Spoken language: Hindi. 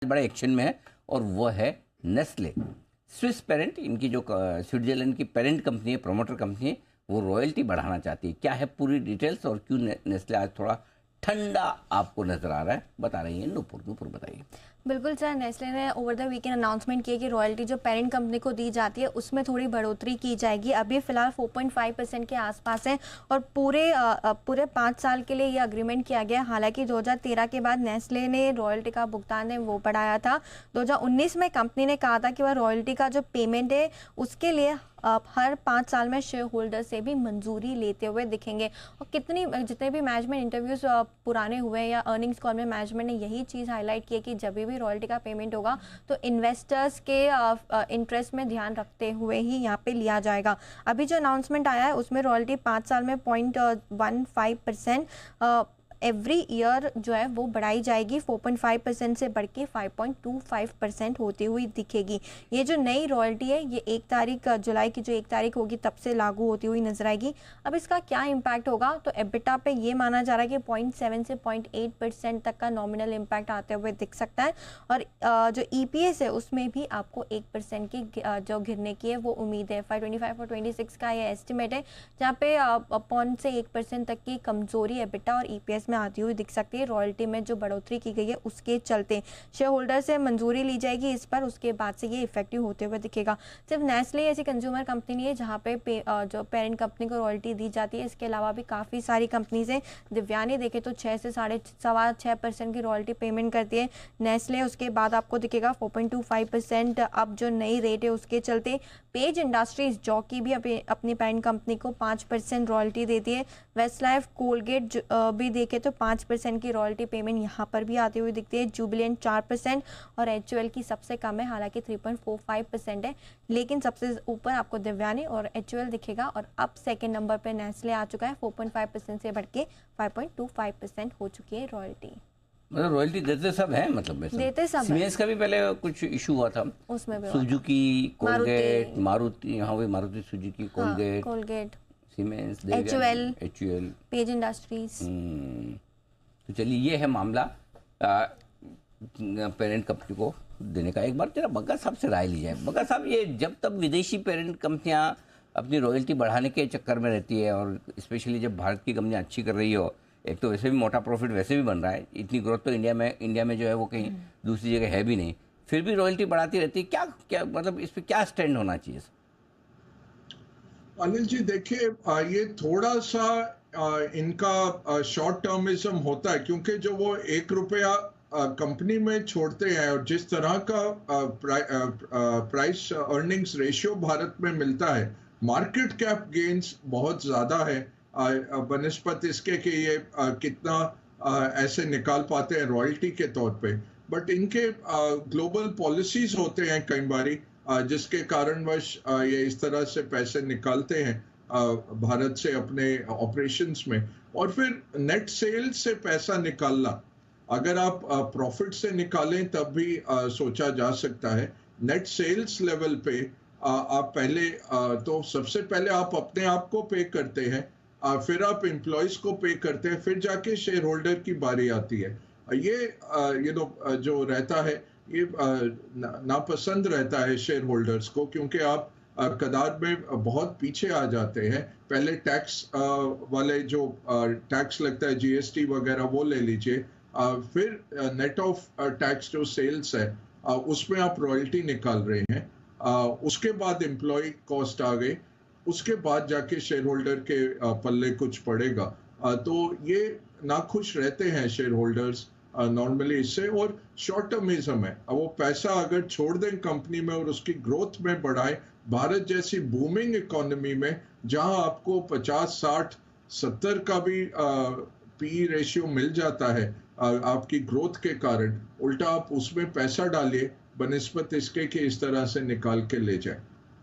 बड़े एक्शन में है और वो है नेस्ले। स्विस पेरेंट, इनकी जो स्विट्जरलैंड की पेरेंट कंपनी है, प्रोमोटर कंपनी है, वो रॉयल्टी बढ़ाना चाहती है। क्या है पूरी डिटेल्स और क्यों नेस्ले आज थोड़ा ठंडा आपको नजर आ रहा है, बता रही है नूपुर। नूपुर बताइए। बिल्कुल सर, नेस्ले ने ओवर द वीकेंड अनाउंसमेंट किया कि रॉयल्टी जो पेरेंट कंपनी को दी जाती है उसमें थोड़ी बढ़ोतरी की जाएगी। अभी फिलहाल 4.5% के आसपास है और पूरे 5 साल के लिए ये अग्रीमेंट किया गया। हालांकि 2013 के बाद नेस्ले ने रॉयल्टी का भुगतान है वो बढ़ाया था। 2019 में कंपनी ने कहा था कि वह रॉयल्टी का जो पेमेंट है उसके लिए हर 5 साल में शेयर होल्डर से भी मंजूरी लेते हुए दिखेंगे। और जितने भी मैनेजमेंट इंटरव्यूज पुराने हुए या अर्निंग्स कॉल में मैनेजमेंट ने यही चीज़ हाईलाइट की है कि जब भी रॉयल्टी का पेमेंट होगा तो इन्वेस्टर्स के इंटरेस्ट में ध्यान रखते हुए ही यहाँ पे लिया जाएगा। अभी जो अनाउंसमेंट आया है उसमें रॉयल्टी 5 साल में 0.15% एवरी ईयर जो है वो बढ़ाई जाएगी। 4.5% से बढ़ के 5.25% होती हुई दिखेगी। ये जो नई रॉयल्टी है ये 1 तारीख जुलाई की जो 1 तारीख होगी तब से लागू होती हुई नजर आएगी। अब इसका क्या इम्पैक्ट होगा, तो एबिटा पे ये माना जा रहा है कि 0.7 से 0.8% तक का नॉमिनल इम्पैक्ट आते हुए दिख सकता है। और जो EPS है उसमें भी आपको 1% की जो गिरने की है वो उम्मीद है। FY25 और 26 का ये एस्टिमेट है जहाँ पे 0.1% तक की कमजोरी एबिटा और EPS में आती हुई दिख सकती है। रॉयल्टी में जो बढ़ोतरी की गई है उसके चलते शेयर होल्डर से मंजूरी ली जाएगी इस पर, उसके बाद से ये इफेक्टिव होते हुए दिखेगा। सिर्फ नेस्ले ऐसी कंज्यूमर कंपनी नहीं है जहाँ पे जो पेरेंट कंपनी को रॉयल्टी दी जाती है, इसके अलावा भी काफ़ी सारी कंपनीज हैं। दिव्यानी देखे तो 6 से 6.25% की रॉयल्टी पेमेंट करती है नेस्ले। उसके बाद आपको दिखेगा 4.25% अब जो नई रेट है उसके चलते। पेज इंडस्ट्रीज जो की भी अपनी पेरेंट कंपनी को 5% रॉयल्टी देती है। वेस्ट लाइफ, कोलगेट भी देखे तो 5% की रॉयल्टी पेमेंट यहाँ पर भी आती हुई दिखती है। जुबिलेंट 4% और HUL की सबसे कम है, हालांकि 3.45% है। लेकिन सबसे ऊपर आपको दिव्यानी और HUL दिखेगा और अब सेकंड नंबर पे नेस्ले आ चुका है। 4.5% से बढ़ के 5.25% हो चुकी है रॉयल्टी। मतलब रॉयल्टी देते सब है, मतलब देते सब सीमेंस का भी पहले कुछ इशू हुआ था, उसमें भी सुजुकी, कोलगेट, मारुति, हाँ वही Maruti Suzuki, Colgate, siemens, HUL, page industries. तो चलिए ये है मामला पेरेंट कंपनी को देने का। एक बार जरा बग्गा साहब से राय ली जाए। बग्गा साहब, ये जब तक विदेशी पेरेंट कंपनियां अपनी रॉयल्टी बढ़ाने के चक्कर में रहती है और स्पेशली जब भारत की कंपनियां अच्छी कर रही हो, एक तो वैसे भी मोटा प्रॉफिट वैसे भी बन रहा है, इतनी ग्रोथ तो इंडिया में जो है वो कहीं दूसरी जगह है भी नहीं, फिर भी रॉयल्टी बढ़ाती रहती है। क्या मतलब इस पर क्या स्टैंड होना चाहिए? अनिल जी देखिए, ये थोड़ा सा इनका शॉर्ट टर्मिज्म होता है, क्योंकि जो वो 1 रुपया कंपनी में छोड़ते हैं और जिस तरह का प्राइस अर्निंग्स रेशियो भारत में मिलता है, मार्केट कैप गेन्स बहुत ज्यादा है बनिस्बत इसके कि ये कितना ऐसे निकाल पाते हैं रॉयल्टी के तौर पे। बट इनके ग्लोबल पॉलिसीज होते हैं कई बारी जिसके कारणवश ये इस तरह से पैसे निकालते हैं भारत से अपने ऑपरेशंस में। और फिर नेट सेल्स से पैसा निकालना, अगर आप प्रॉफिट से निकालें तब भी सोचा जा सकता है। नेट सेल्स लेवल पे आप पहले तो सबसे पहले आप अपने आप को पे करते हैं, फिर आप एम्प्लॉयज को पे करते हैं, फिर जाके शेयर होल्डर की बारी आती है। ये जो रहता है ये नापसंद रहता है शेयर होल्डर्स को, क्योंकि आप कदार में बहुत पीछे आ जाते हैं। पहले टैक्स वाले जो टैक्स लगता है GST वगैरह वो ले लीजिए, फिर नेट ऑफ टैक्स जो सेल्स है उसमें आप रॉयल्टी निकाल रहे हैं, उसके बाद एम्प्लॉय कॉस्ट आ गई, उसके बाद जाके शेयर होल्डर के पल्ले कुछ पड़ेगा। तो ये नाखुश रहते हैं शेयर होल्डर्स नॉर्मली इससे, और शॉर्ट टर्मिज्म है। अब वो पैसा अगर छोड़ दें कंपनी में और उसकी ग्रोथ में बढ़ाए, भारत जैसी बूमिंग इकोनॉमी में जहां आपको 50, 60, 70 का भी PE रेशियो मिल जाता है आपकी ग्रोथ के कारण, उल्टा आप उसमें पैसा डालिए बनिस्बत इसके कि इस तरह से निकाल के ले जाए।